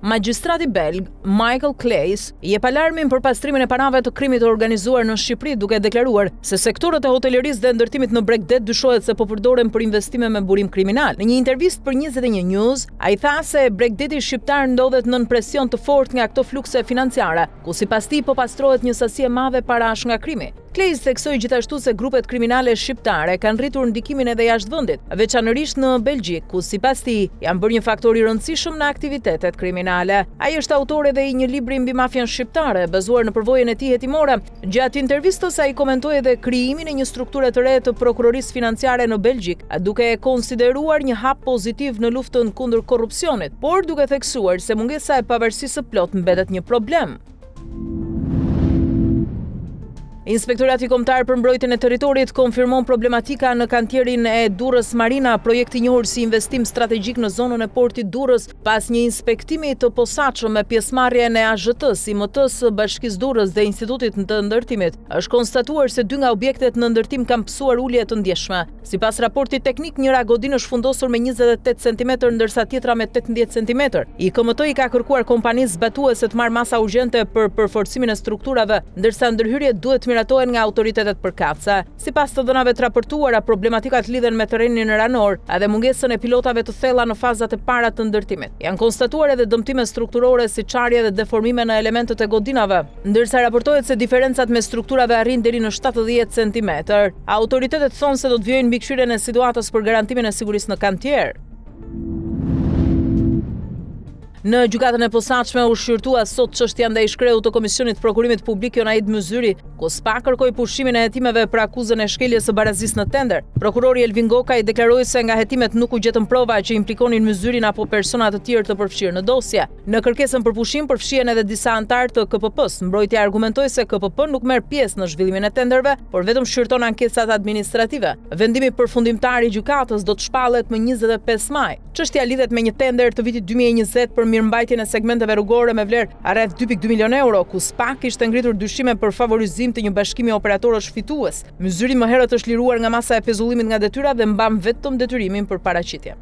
Magjistrati belg Michael Claes jep alarmin për pastrimin e parave të krimit të organizuar në Shqipëri, duke deklaruar se sektorët e hotelerisë dhe ndërtimit në Bregdet dyshohet se po përdoren për investime me burim kriminal. Në një intervistë për 21 News, ai tha se Bregdeti shqiptar ndodhet nën presion të fortë nga këto flukse financiare, ku sipas tij po pastrohet një sasi e madhe parash nga krimi. Claes theksoi gjithashtu se grupet kriminale shqiptare kanë rritur ndikimin edhe jashtë vendit, veçanërisht në Belgjik, ku sipas tij janë bërë një faktor i rëndësishëm në aktivitetet kriminale. Ai është autor edhe i një libri mbi mafian shqiptare, bazuar në përvojën e tij hetimore. Gjatë intervistës ai komentoi edhe krijimin e një strukture të re të prokurorisë financiare në Belgjik, duke e konsideruar një hap pozitiv në luftën kundër korrupsionit, por duke theksuar se mungesa e pavarësisë së plotë mbetet një problem. Inspektorati Kombëtar për Mbrojtjen e Territorit konfirmon problematika në kantierin e Durrës Marina, projekti i njohur si investim strategjik në zonën e portit Durrës, pas një inspektimi të posaçëm me pjesëmarrjen e AZT-s, IMT-s, Bashkisë Durrës dhe Institutit të Ndërtimit. Është konstatuar se 2 nga objektet në ndërtim kanë pësuar ulje të ndjeshme. Sipas raportit teknik, njëra godin është fundosur me 28 cm ndërsa tjetra me 18 cm. IKMT i ka kërkuar kompanisë zbatuese të marrë masa urgjente për përforcimin e strukturave, ndërsa ndërhyrjet duhet miratohen nga autoritetet përkatëse. Sipas të dhënave të raportuara, problematikat lidhen me terrenin ranor dhe mungesën e pilotave të thella në fazat e para të ndërtimit. Janë konstatuar edhe dëmtime strukturore si çarje dhe deformime në elementet e godinave, ndërsa raportohet se diferencat me strukturave arrin deri në 70 cm. Autoritetet thonë se do të vijojnë mbikëqyrjen e situatës për garantimin e sigurisë në kantier. Në gjykatën e posaçme u shqyrtua sot çështja ndaj shkreut të Komisionit të Prokurimit Publik Jonaid Myzyri, ku SPA kërkoi pushimin e hetimeve për akuzën e shkeljes së barazisë në tender. Prokurori Elvin Gokaj deklaroi se nga hetimet nuk u gjetën prova që implikonin Myzyrin apo persona të tjerë të përfshirë në dosje. Në kërkesën për pushim përfshihen edhe disa anëtar të KPP-s. Mbrojtja argumentoi se KPP nuk merr pjesë në zhvillimin e tenderve, por vetëm shqyrton ankesat administrative. Vendimi përfundimtar i gjykatës do të shpallet më 25 maj. Çështja lidhet me një tender të vitit 2020 për mirëmbajtjen e segmenteve rrugore me vlerë rreth 2.2 milionë euro, ku SPA kishte ngritur dyshime për favorizim të një bashkimi operatorësh fitues. Myzyri më herët është liruar nga masa e pezullimit nga detyra dhe mban vetëm detyrimin për paraqitje.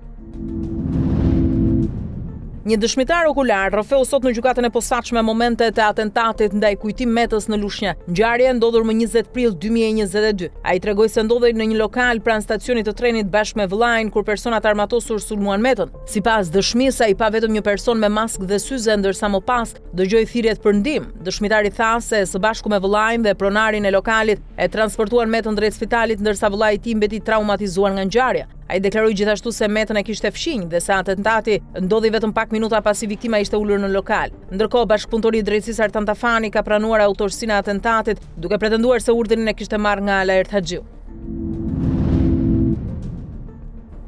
Një dëshmitar okular rrëfeu sot në gjykatën e posaçme momentet e atentatit ndaj Kujtim Metës në Lushnjë. Ngjarja ndodhur më 20 prill 2022. Ai tregoi se ndodhej në një lokal pranë stacionit të trenit bashkë me vëllain kur personat armatosur sulmuan Metën. Sipas dëshmisë, ai pa vetëm një person me maskë dhe syze, ndërsa më pas dëgjoi thirrjet për ndihmë. Dëshmitari tha se së bashku me vëllain dhe pronarin e lokalit e transportuan Metën drejt spitalit, ndërsa vëllai i tij mbeti traumatizuar nga ngjarja. Ai deklaroi gjithashtu se Metën e kishte fshinj dhe se atentati ndodhi vetëm pak minuta pasi viktima ishte ulur në lokal. Ndërkohë, bashkëpunëtori i drejtësisë Artan Tafani ka pranuar autorsinë e atentatit, duke pretenduar se urdhrin e kishte marrë nga Alaert Haxhiu.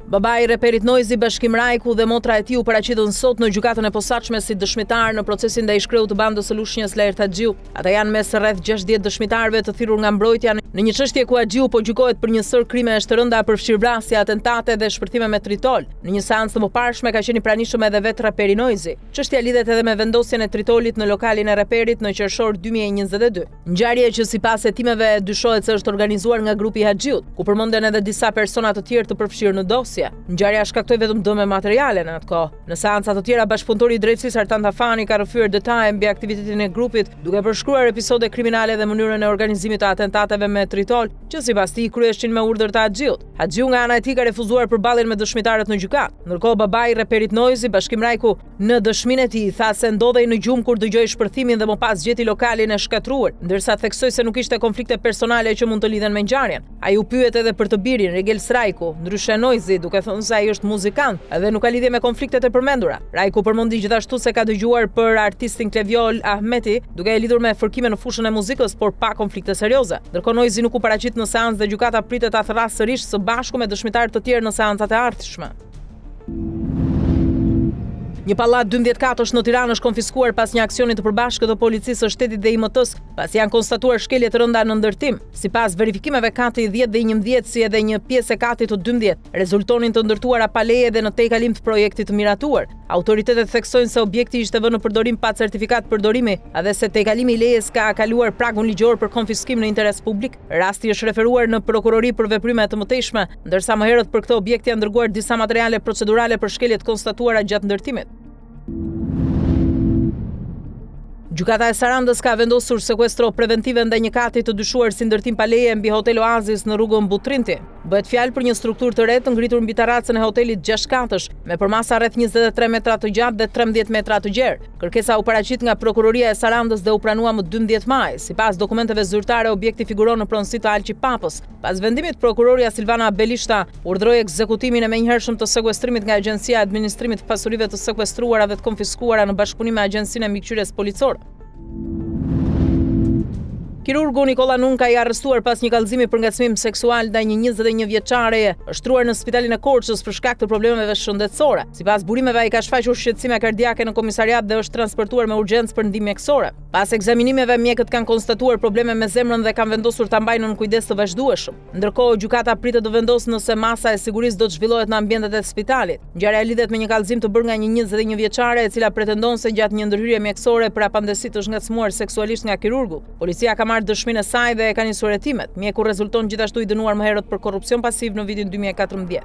Babai i reperit Noizi, Bashkim Rajku, dhe motra e tij u paraqitën sot në gjykatën e posaçme si dëshmitar në procesin ndaj shkreut të bandës së Lushnjës Alaert Haxhiu. Ata janë mes rreth 60 dëshmitarëve të thirrur nga mbrojtja në një çështje ku Haxhiu po gjykohet për një sër krimesh të rënda, përfshirë vrasje, atentate dhe shpërthime me tritol. Në një seancë të mëparshme ka qenë i pranishëm edhe vetë raperi Noizi. Çështja lidhet edhe me vendosjen e tritolit në lokalin e reperit në qershor 2022. Ngjarje që sipas hetimeve dyshohet se është organizuar nga grupi i Haxhiut, ku përmenden edhe disa persona të tjerë të përfshirë në dosje. Ngjarja shkaktoi vetëm dëme materiale në atë kohë. Në seanca të tjera, bashkëpunëtori i drejtësisë Artan Tafani ka rrëfyer detaje mbi aktivitetin e grupit, duke përshkruar episode kriminale dhe mënyrën e organizimit të atentateve me tritol, që sipas tij kryeshin me urdhër të Haxhiut. Haxhiu nga ana e tij ka refuzuar përballjen me dëshmitarët në gjykatë. Ndërkohë, babai i reperit Noizi, Bashkim Rajku, në dëshminë e tij tha se ndodhej në gjumë kur dëgjoi shpërthimin dhe më pas gjeti lokalin e shkatruar, ndërsa theksoi se nuk ishte konflikte personale që mund të lidhen me ngjarjen. Ai u pyet edhe për të birin Regel Srajku, ndryshe Noizi, duke thënë se ai është muzikant dhe nuk ka lidhje me konfliktet e përmendura. Rajku përmendi gjithashtu se ka dëgjuar për artistin Kleviol Ahmeti, duke e lidhur me fërkime në fushën e muzikës, por pa konflikte serioze. Ndërkohë Noizi nuk u paraqit në seancë dhe gjykata pritet ta thërrasë sërish së bashku me dëshmitarë të tjerë në seancat e ardhshme. Një pallat 12 katësh në Tiranë është konfiskuar pas një aksioni të përbashkët të policisë së shtetit dhe IMT-s, pasi janë konstatuar shkelje të rënda në ndërtim. Sipas verifikimeve, kati 10 dhe 11 si edhe një pjesë e katit të 12 rezultonin të ndërtuara pa leje dhe në tejkalim të projektit të miratuar. Autoritetet theksojnë se objekti ishte vënë në përdorim pa certifikat përdorimi, edhe se tejkalimi i lejes ka kaluar pragun ligjor për konfiskim në interes publik. Rasti është referuar në prokurori për veprime të mëtejshme, ndërsa më herët për këtë objekt janë dërguar disa materiale procedurale për shkeljet konstatuara gjatë ndërtimit. Gjykata e Sarandës ka vendosur sekuestro preventive ndaj një kati të dyshuar si ndërtim pa leje mbi Hotel Oasis në rrugën Butrinti. Bëhet fjalë për një strukturë të re të ngritur mbi terracën e hotelit 6 katësh, me përmasa rreth 23 metra të gjatë dhe 13 metra të gjerë. Kërkesa u paraqit nga Prokuroria e Sarandës dhe u pranua më 12 maj. Sipas dokumenteve zyrtare, objekti figuron në pronësi të Alqi Papës. Pas vendimit, prokuroria Silvana Belishta urdhëroi ekzekutimin e menjëhershëm të sekuestrimit nga Agjencia e Administrimit të Pasurive të Sekuestruara dhe të Konfiskuara në bashkëpunim me Agjencinë e Mbikëqyrjes Policore. Kirurgu Nikola Nunka i arrestuar pas një kallëzimi për ngacmim seksual ndaj një 21 vjeçareje, është shtruar në spitalin e Korçës për shkak të problemeve shëndetësore. Sipas burimeve, ai ka shfaqur shqetësime kardiake në komisariat dhe është transportuar me urgjencë për ndihmë mjekësore. Pas ekzaminimeve, mjekët kanë konstatuar probleme me zemrën dhe kanë vendosur ta mbajnë në kujdes të vazhdueshëm. Ndërkohë, gjykata pritet të vendosë nëse masa e sigurisë do të zhvillohet në ambientet e spitalit. Ngjarja lidhet me një kallëzim të bërë nga një 21 vjeçare e cila pretendon se gjatë një ndërhyrje mjekësore për apandesit është ngacmuar seksualisht nga kirurgu. Policia ka marrë dëshminë e saj dhe e ka nisur hetimet. Mjeku rezulton gjithashtu i dënuar më herët për korrupsion pasiv në vitin 2014.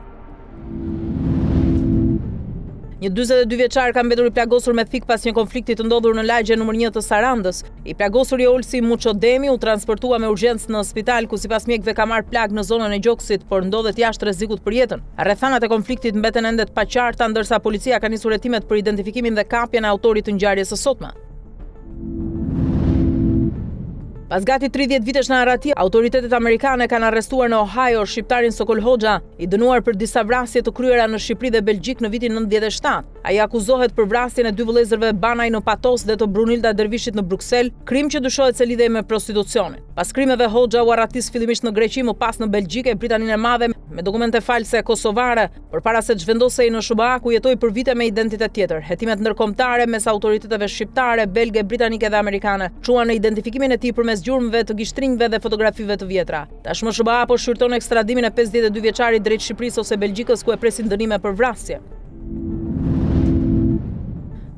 Një 42 vjeçar ka mbetur i plagosur me thik pas një konflikti të ndodhur në lagje nr. 1 të Sarandës. I plagosuri Olsi Muçodemi u transportua me urgjencë në spital ku sipas mjekëve ka marrë plag në zonën e gjoksit, por ndodhet jashtë rrezikut për jetën. Rrethanat e konfliktit mbeten ende të paqarta, ndërsa policia ka nisur hetimet për identifikimin dhe kapjen e autorit të ngjarjes së sotme. Pas gati 30 vitesh në arrati, autoritetet amerikane kanë arrestuar në Ohio shqiptarin Sokol Hoxha, i dënuar për disa vrasje të kryera në Shqipëri dhe Belgjik në vitin 97. Ai akuzohet për vrasjen e 2 vëllezërve Banaj në Patos dhe të Brunilda Dervishit në Bruksel, krim që dyshohet se lidhej me prostitucionin. Pas krimeve, Hoxha u arratis fillimisht në Greqi, më pas në Belgjik e Britaninë e Madhe me dokumente false kosovare, përpara se të zhvendosej në SBA ku jetoi për vite me identitet tjetër. Hetimet ndërkombëtare mes autoriteteve shqiptare, belge, britanike dhe amerikane çuan në identifikimin e tij përmes gjurmëve të gishtrinjve dhe fotografive të vjetra. Tashmë SBA po shqyrton ekstradimin e 52 vjeçarit drejt Shqipërisë ose Belgjikës ku e presin dënime për vrasje.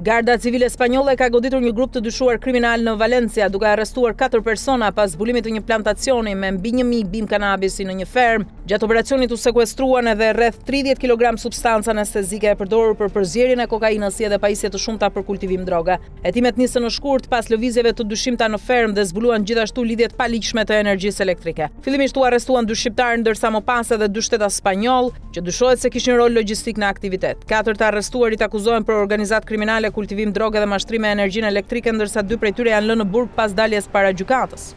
Garda civile spanjolle ka goditur një grup të dyshuar kriminal në Valencia, duke arrestuar 4 persona pas zbulimit të një plantacioni me mbi 1000 bim kanabisi në një fermë. Gjatë operacionit u sekuestruan edhe rreth 30 kg substanca anestezike e përdorur për përzierjen e kokainës si edhe pajisje të shumta për kultivim droge. Hetimet nisën në shkurt pas lëvizjeve të dyshimta në fermë dhe zbuluan gjithashtu lidhjet paligjshme të energjisë elektrike. Fillimisht u arrestuan 2 shqiptarë, ndërsa më pas edhe 2 shteta spanjoll, që dyshohet se kishin rol logjistik në aktivitet. 4 të arrestuarit akuzohen për organizat kriminale, kultivim droge dhe mashtrim me energjinë elektrike, ndërsa 2 prej tyre janë lënë në burg pas daljes para gjykatës.